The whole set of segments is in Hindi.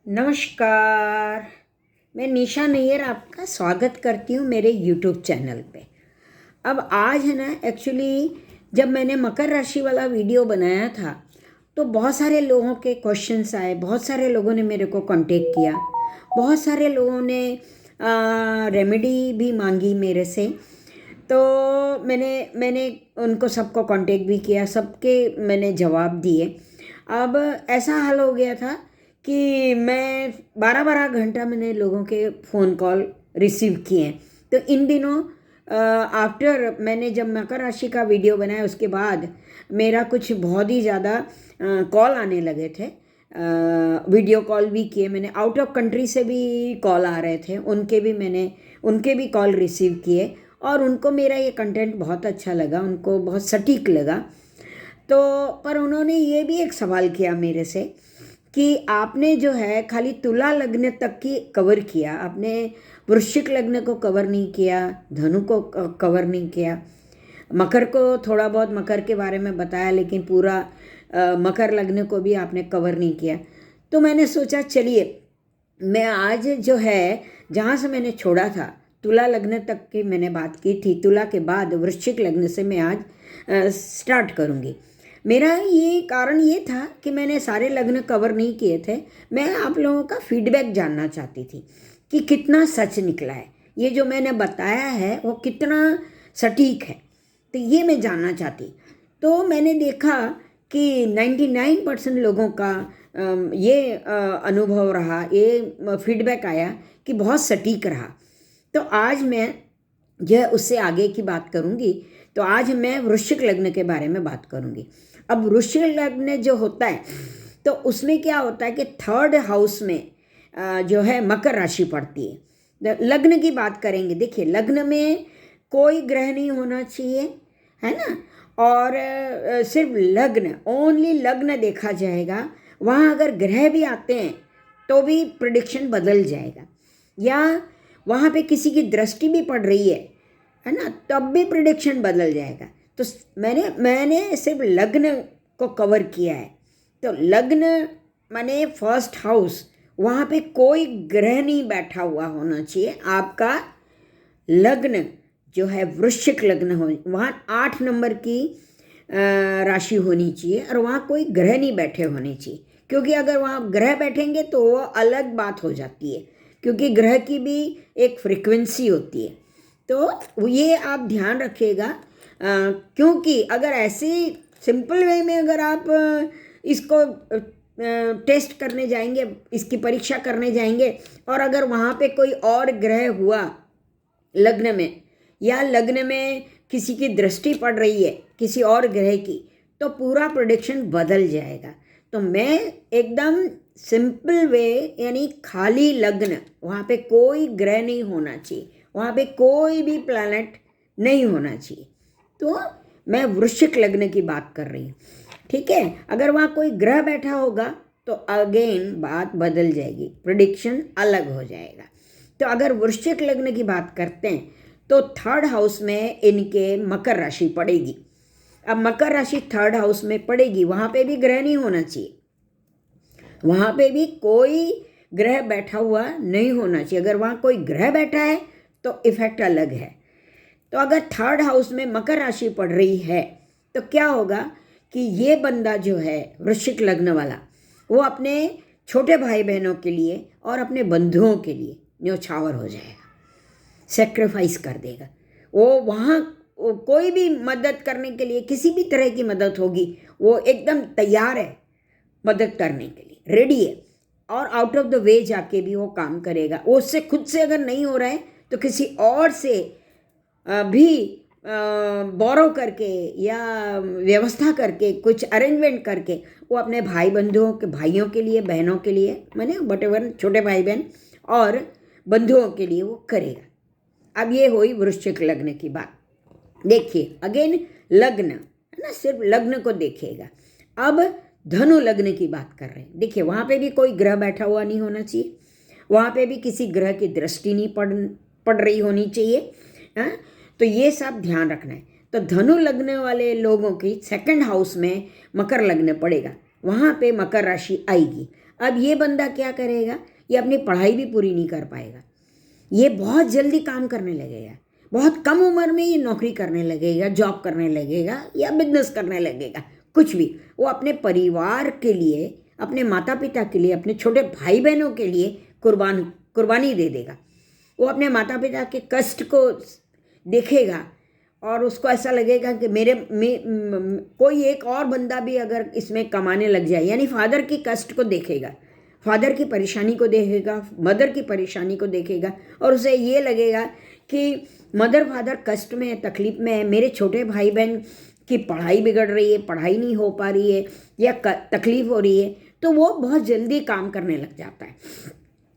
नमस्कार। मैं निशा नैयर आपका स्वागत करती हूँ मेरे यूट्यूब चैनल पे। अब आज है ना, एक्चुअली जब मैंने मकर राशि वाला वीडियो बनाया था तो बहुत सारे लोगों के क्वेश्चंस आए, बहुत सारे लोगों ने मेरे को कांटेक्ट किया, बहुत सारे लोगों ने रेमेडी भी मांगी मेरे से। तो मैंने उनको सबको कांटेक्ट भी किया, सबके मैंने जवाब दिए। अब ऐसा हाल हो गया था कि मैं 12-12 घंटा मैंने लोगों के फ़ोन कॉल रिसीव किए। तो इन दिनों आफ्टर मैंने जब मकर राशि का वीडियो बनाया उसके बाद मेरा कुछ बहुत ही ज़्यादा कॉल आने लगे थे। वीडियो कॉल भी किए मैंने, आउट ऑफ कंट्री से भी कॉल आ रहे थे, उनके भी कॉल रिसीव किए और उनको मेरा ये कंटेंट बहुत अच्छा लगा, उनको बहुत सटीक लगा। तो पर उन्होंने ये भी एक सवाल किया मेरे से कि आपने जो है खाली तुला लग्न तक की कवर किया, आपने वृश्चिक लग्न को कवर नहीं किया, धनु को कवर नहीं किया, मकर को थोड़ा बहुत मकर के बारे में बताया लेकिन पूरा मकर लग्न को भी आपने कवर नहीं किया। तो मैंने सोचा चलिए मैं आज जो है जहाँ से मैंने छोड़ा था तुला लग्न तक की मैंने बात की थी, तुला के बाद वृश्चिक लग्न से मैं आज स्टार्ट करूँगी। मेरा ये कारण ये था कि मैंने सारे लग्न कवर नहीं किए थे। मैं आप लोगों का फीडबैक जानना चाहती थी कि कितना सच निकला है, ये जो मैंने बताया है वो कितना सटीक है, तो ये मैं जानना चाहती। तो मैंने देखा कि 99% लोगों का ये अनुभव रहा, ये फीडबैक आया कि बहुत सटीक रहा। तो आज मैं यह उससे आगे की बात करूँगी। तो आज मैं वृश्चिक लग्न के बारे में बात करूँगी। अब वृश्चिक लग्न जो होता है तो उसमें क्या होता है कि थर्ड हाउस में जो है मकर राशि पड़ती है। लग्न की बात करेंगे, देखिए लग्न में कोई ग्रह नहीं होना चाहिए, है ना, और सिर्फ लग्न, ओनली लग्न देखा जाएगा। वहाँ अगर ग्रह भी आते हैं तो भी प्रेडिक्शन बदल जाएगा, या वहाँ पे किसी की दृष्टि भी पड़ रही है ना, तब भी प्रेडिक्शन बदल जाएगा। तो मैंने सिर्फ लग्न को कवर किया है। तो लग्न माने फर्स्ट हाउस, वहाँ पे कोई ग्रह नहीं बैठा हुआ होना चाहिए। आपका लग्न जो है वृश्चिक लग्न हो, वहाँ 8 नंबर की राशि होनी चाहिए और वहाँ कोई ग्रह नहीं बैठे होने चाहिए, क्योंकि अगर वहाँ ग्रह बैठेंगे तो वो अलग बात हो जाती है, क्योंकि ग्रह की भी एक फ्रीक्वेंसी होती है। तो ये आप ध्यान रखिएगा, क्योंकि अगर ऐसे सिंपल वे में अगर आप इसको टेस्ट करने जाएंगे, इसकी परीक्षा करने जाएंगे, और अगर वहाँ पे कोई और ग्रह हुआ लग्न में, या लग्न में किसी की दृष्टि पड़ रही है किसी और ग्रह की, तो पूरा प्रेडिक्शन बदल जाएगा। तो मैं एकदम सिंपल वे, यानी खाली लग्न, वहाँ पे कोई ग्रह नहीं होना चाहिए, वहाँ पे कोई भी प्लैनेट नहीं होना चाहिए। तो मैं वृश्चिक लग्न की बात कर रही हूँ, ठीक है। अगर वहाँ कोई ग्रह बैठा होगा तो अगेन बात बदल जाएगी, प्रेडिक्शन अलग हो जाएगा। तो अगर वृश्चिक लग्न की बात करते हैं तो थर्ड हाउस में इनके मकर राशि पड़ेगी। अब मकर राशि थर्ड हाउस में पड़ेगी, वहाँ पे भी ग्रह नहीं होना चाहिए, वहाँ पे भी कोई ग्रह बैठा हुआ नहीं होना चाहिए। अगर वहाँ कोई ग्रह बैठा है तो इफेक्ट अलग है। तो अगर थर्ड हाउस में मकर राशि पड़ रही है तो क्या होगा कि ये बंदा जो है वृश्चिक लग्न वाला, वो अपने छोटे भाई बहनों के लिए और अपने बंधुओं के लिए न्यौछावर हो जाएगा, सेक्रीफाइस कर देगा। वो वहाँ कोई भी मदद करने के लिए, किसी भी तरह की मदद होगी, वो एकदम तैयार है मदद करने के लिए, रेडी है, और आउट ऑफ द वे जाके भी वो काम करेगा। वो उससे खुद से अगर नहीं हो रहा है तो किसी और से भी बोरो करके या व्यवस्था करके, कुछ अरेंजमेंट करके वो अपने भाई बंधुओं के, भाइयों के लिए, बहनों के लिए, माने वटेवर, छोटे भाई बहन और बंधुओं के लिए वो करेगा। अब ये हुई वृश्चिक लग्न की बात। देखिए अगेन लग्न है ना, सिर्फ लग्न को देखिएगा। अब धनु लग्न की बात कर रहे हैं। देखिए वहाँ पे भी कोई ग्रह बैठा हुआ नहीं होना चाहिए, वहाँ पे भी किसी ग्रह की दृष्टि नहीं पड़ रही होनी चाहिए, हाँ। तो ये सब ध्यान रखना है। तो धनु लग्न वाले लोगों की सेकंड हाउस में मकर लग्न पड़ेगा, वहाँ पे मकर राशि आएगी। अब ये बंदा क्या करेगा, ये अपनी पढ़ाई भी पूरी नहीं कर पाएगा, ये बहुत जल्दी काम करने लगेगा, बहुत कम उम्र में ये नौकरी करने लगेगा, जॉब करने लगेगा या बिजनेस करने लगेगा, कुछ भी। वो अपने परिवार के लिए, अपने माता पिता के लिए, अपने छोटे भाई बहनों के लिए कुर्बानी दे देगा। वो अपने माता पिता के कष्ट को देखेगा और उसको ऐसा लगेगा कि कोई एक और बंदा भी अगर इसमें कमाने लग जाए, यानी फादर की कष्ट को देखेगा, फादर की परेशानी को देखेगा, मदर की परेशानी को देखेगा, और उसे ये लगेगा कि मदर फादर कष्ट में है, तकलीफ में है, मेरे छोटे भाई बहन की पढ़ाई बिगड़ रही है, पढ़ाई नहीं हो पा रही है या तकलीफ हो रही है, तो वो बहुत जल्दी काम करने लग जाता है।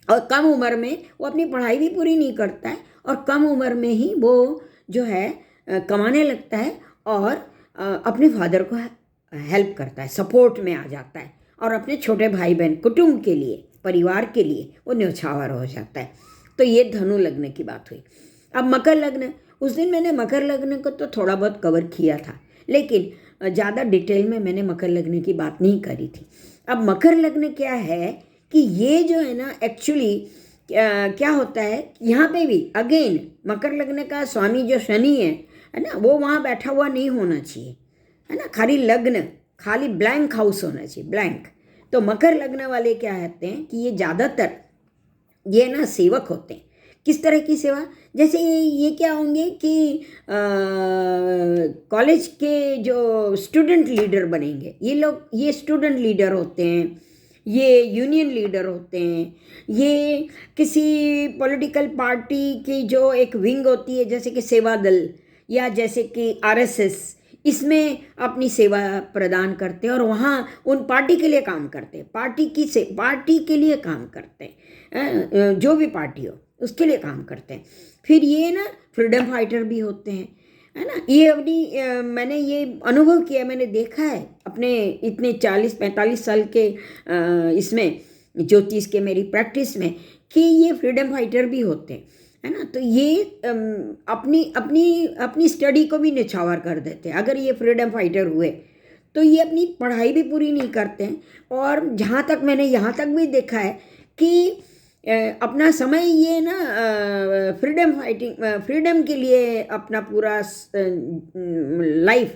और कम उम्र में वो अपनी पढ़ाई भी पूरी नहीं करता है और कम उम्र में ही वो जो है कमाने लगता है और अपने फादर को हेल्प करता है, सपोर्ट में आ जाता है और अपने छोटे भाई बहन, कुटुंब के लिए, परिवार के लिए वो न्यौछावर हो जाता है। तो ये धनु लग्न की बात हुई। अब मकर लग्न, उस दिन मैंने मकर लग्न को तो थोड़ा बहुत कवर किया था, लेकिन ज़्यादा डिटेल में मैंने मकर लग्न की बात नहीं करी थी। अब मकर लग्न क्या है कि ये जो है ना, एक्चुअली क्या होता है, यहाँ पे भी अगेन मकर लग्न का स्वामी जो शनि है ना, वो वहाँ बैठा हुआ नहीं होना चाहिए, है ना, खाली लग्न, खाली ब्लैंक हाउस होना चाहिए, ब्लैंक। तो मकर लग्न वाले क्या कहते हैं कि ये ज़्यादातर ये ना सेवक होते हैं। किस तरह की सेवा, जैसे ये क्या होंगे कि कॉलेज के जो स्टूडेंट लीडर बनेंगे, ये लोग, ये स्टूडेंट लीडर होते हैं, ये यूनियन लीडर होते हैं, ये किसी पॉलिटिकल पार्टी की जो एक विंग होती है, जैसे कि सेवा दल या जैसे कि आरएसएस, इसमें अपनी सेवा प्रदान करते हैं और वहाँ उन पार्टी के लिए काम करते हैं, पार्टी के लिए काम करते हैं, जो भी पार्टी हो उसके लिए काम करते हैं। फिर ये ना फ्रीडम फाइटर भी होते हैं, है ना। ये अपनी मैंने ये अनुभव किया, मैंने देखा है अपने इतने 40-45 साल के इसमें ज्योतिष के मेरी प्रैक्टिस में कि ये फ्रीडम फाइटर भी होते हैं, है ना। तो ये अपनी स्टडी को भी निछावर कर देते हैं। अगर ये फ्रीडम फाइटर हुए तो ये अपनी पढ़ाई भी पूरी नहीं करते हैं, और जहाँ तक मैंने यहाँ तक भी देखा है कि अपना समय ये ना फ्रीडम के लिए अपना पूरा लाइफ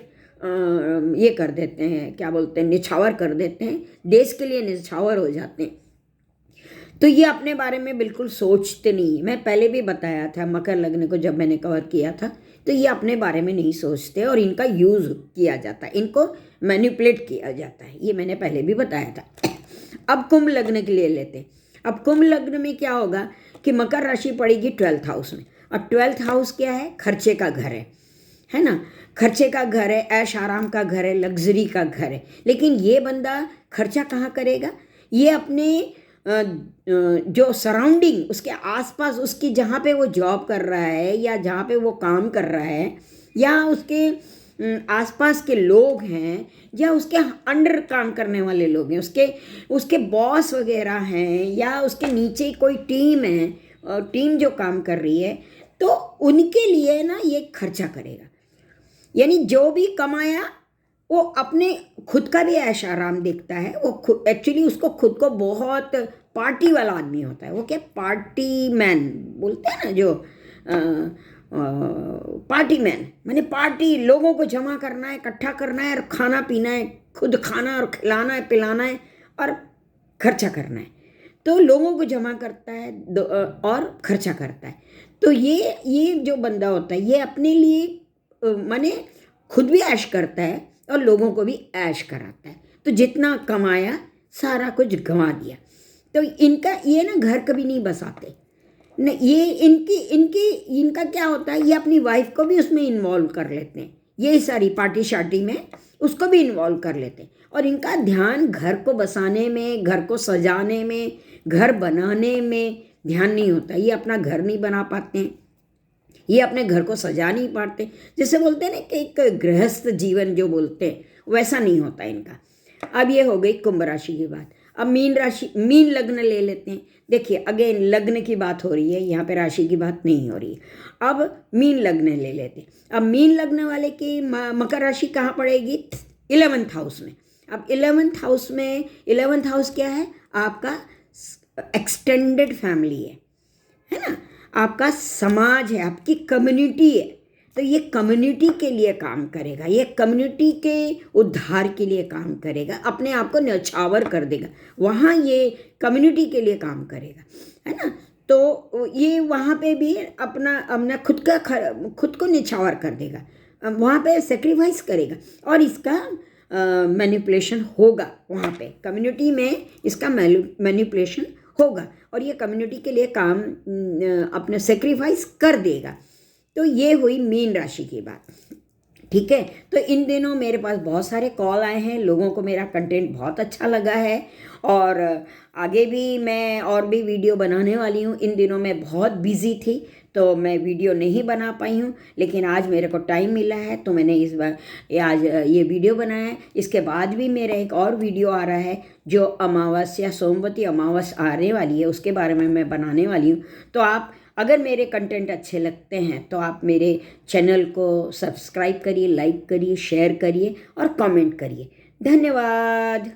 ये कर देते हैं, क्या बोलते हैं, निछावर कर देते हैं, देश के लिए निछावर हो जाते हैं। तो ये अपने बारे में बिल्कुल सोचते नहीं। मैं पहले भी बताया था मकर लग्न को जब मैंने कवर किया था, तो ये अपने बारे में नहीं सोचते और इनका यूज़ किया जाता है, इनको मैनिपुलेट किया जाता है, ये मैंने पहले भी बताया था। अब कुंभ लग्न के लिए लेते हैं। अब कुंभ लग्न में क्या होगा कि मकर राशि पड़ेगी 12th हाउस में, और 12th हाउस क्या है, खर्चे का घर है ना, खर्चे का घर है, ऐश आराम का घर है, लग्जरी का घर है। लेकिन ये बंदा खर्चा कहाँ करेगा, ये अपने जो सराउंडिंग, उसके आसपास, उसकी जहाँ पे वो जॉब कर रहा है या जहाँ पे वो काम कर रहा है या उसके आसपास के लोग हैं या उसके अंडर काम करने वाले लोग हैं, उसके बॉस वगैरह हैं या उसके नीचे कोई टीम है, टीम जो काम कर रही है, तो उनके लिए ना ये खर्चा करेगा। यानी जो भी कमाया वो अपने खुद का भी ऐश आराम देखता है। वो एक्चुअली उसको खुद को बहुत पार्टी वाला आदमी होता है, वो क्या पार्टी मैन बोलते हैं ना, जो पार्टी मैन, माने पार्टी, लोगों को जमा करना है, इकट्ठा करना है और खाना पीना है, खुद खाना और खिलाना है, पिलाना है और खर्चा करना है। तो लोगों को जमा करता है और खर्चा करता है। तो ये जो बंदा होता है ये अपने लिए माने खुद भी ऐश करता है और लोगों को भी ऐश कराता है। तो जितना कमाया सारा कुछ गंवा दिया। तो इनका ये ना घर कभी नहीं बसाते न, ये इनका क्या होता है, ये अपनी वाइफ को भी उसमें इन्वॉल्व कर लेते हैं, ये सारी पार्टी शार्टी में उसको भी इन्वॉल्व कर लेते हैं। और इनका ध्यान घर को बसाने में, घर को सजाने में, घर बनाने में ध्यान नहीं होता। ये अपना घर नहीं बना पाते हैं, ये अपने घर को सजा नहीं पाते। जैसे बोलते हैं ना कि एक गृहस्थ जीवन जो बोलते हैं वैसा नहीं होता इनका। अब ये हो गई कुंभ राशि की बात। अब मीन लग्न ले लेते हैं। देखिए अगेन लग्न की बात हो रही है, यहाँ पे राशि की बात नहीं हो रही। अब मीन लग्न ले लेते हैं। अब मीन लग्न वाले की मकर राशि कहाँ पड़ेगी, 11th हाउस में। अब 11th हाउस में, 11th हाउस क्या है, आपका एक्सटेंडेड फैमिली है ना, आपका समाज है, आपकी कम्युनिटी है। तो ये कम्युनिटी के लिए काम करेगा, ये कम्युनिटी के उद्धार के लिए काम करेगा, अपने आप को न्यौछावर कर देगा, वहाँ ये कम्युनिटी के लिए काम करेगा, है ना। तो ये वहाँ पे भी अपना खुद को निछावर कर देगा, वहाँ पे सेक्रीफाइस करेगा, और इसका मैनिपुलेशन होगा, वहाँ पे कम्युनिटी में इसका मैनिपुलेशन होगा, और ये कम्युनिटी के लिए काम अपने सेक्रीफाइस कर देगा। तो ये हुई मीन राशि की बात, ठीक है। तो इन दिनों मेरे पास बहुत सारे कॉल आए हैं, लोगों को मेरा कंटेंट बहुत अच्छा लगा है, और आगे भी मैं और भी वीडियो बनाने वाली हूँ। इन दिनों मैं बहुत बिज़ी थी तो मैं वीडियो नहीं बना पाई हूँ, लेकिन आज मेरे को टाइम मिला है तो मैंने इस बार आज ये वीडियो बनाया है। इसके बाद भी मेरा एक और वीडियो आ रहा है जो अमावस्या, सोमवती अमावस्या आने वाली है, उसके बारे में मैं बनाने वाली हूँ। तो आप अगर मेरे कंटेंट अच्छे लगते हैं तो आप मेरे चैनल को सब्सक्राइब करिए, लाइक करिए, शेयर करिए और कमेंट करिए। धन्यवाद।